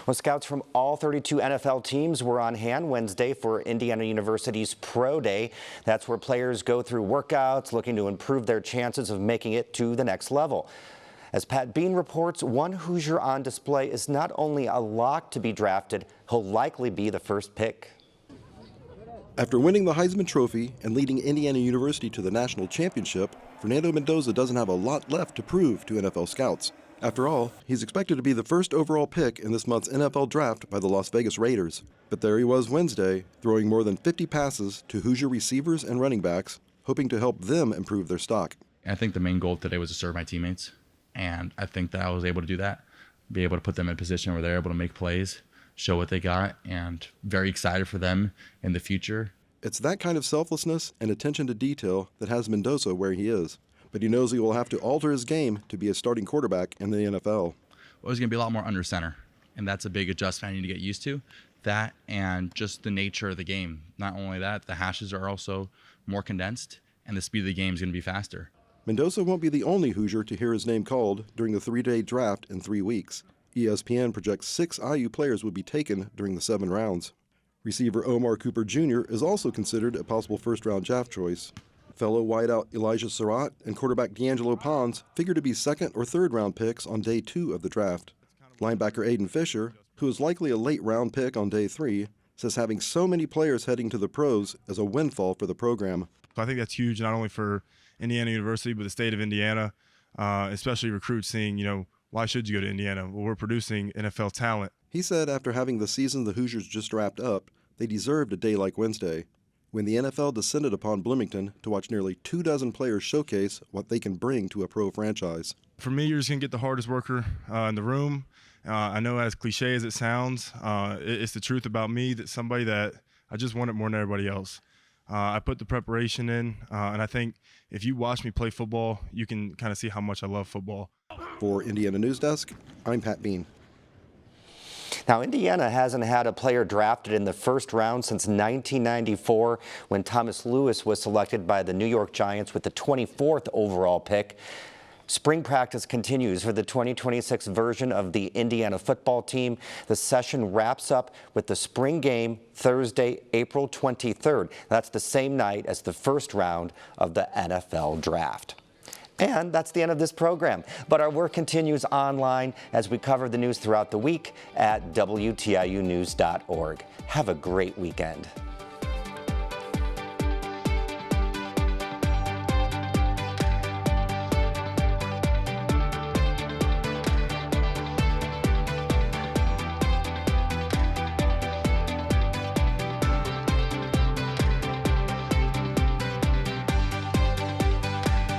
Well, scouts from all 32 NFL teams were on hand Wednesday for Indiana University's Pro Day. That's where players go through workouts looking to improve their chances of making it to the next level. As Pat Bean reports, one Hoosier on display is not only a lock to be drafted, he'll likely be the first pick. After winning the Heisman Trophy and leading Indiana University to the national championship, Fernando Mendoza doesn't have a lot left to prove to NFL scouts. After all, he's expected to be the first overall pick in this month's NFL draft by the Las Vegas Raiders. But there he was Wednesday, throwing more than 50 passes to Hoosier receivers and running backs, hoping to help them improve their stock. I think the main goal today was to serve my teammates, and I think that I was able to do that, be able to put them in a position where they're able to make plays, show what they got, and very excited for them in the future. It's that kind of selflessness and attention to detail that has Mendoza where he is. But he knows he will have to alter his game to be a starting quarterback in the NFL. Well, he's going to be a lot more under center, and that's a big adjustment I need to get used to. That and just the nature of the game. Not only that, the hashes are also more condensed, and the speed of the game is going to be faster. Mendoza won't be the only Hoosier to hear his name called during the 3-day draft in 3 weeks. ESPN projects 6 IU players will be taken during the 7 rounds. Receiver Omar Cooper Jr. is also considered a possible first-round draft choice. Fellow wideout Elijah Surratt and quarterback D'Angelo Pons figure to be 2nd or 3rd round picks on day 2 of the draft. Linebacker Aiden Fisher, who is likely a late round pick on day 3, says having so many players heading to the pros is a windfall for the program. I think that's huge, not only for Indiana University, but the state of Indiana, especially recruits seeing, why should you go to Indiana? Well, we're producing NFL talent. He said after having the season the Hoosiers just wrapped up, they deserved a day like Wednesday, when the NFL descended upon Bloomington to watch nearly 24 players showcase what they can bring to a pro franchise. For me, you're just going to get the hardest worker in the room. I know as cliche as it sounds, it's the truth about me, that somebody that I just want it more than everybody else. I put the preparation in, and I think if you watch me play football, you can kind of see how much I love football. For Indiana News Desk, I'm Pat Bean. Now, Indiana hasn't had a player drafted in the first round since 1994 when Thomas Lewis was selected by the New York Giants with the 24th overall pick. Spring practice continues for the 2026 version of the Indiana football team. The session wraps up with the spring game Thursday, April 23rd. That's the same night as the first round of the NFL draft. And that's the end of this program. But our work continues online as we cover the news throughout the week at WTIUnews.org. Have a great weekend.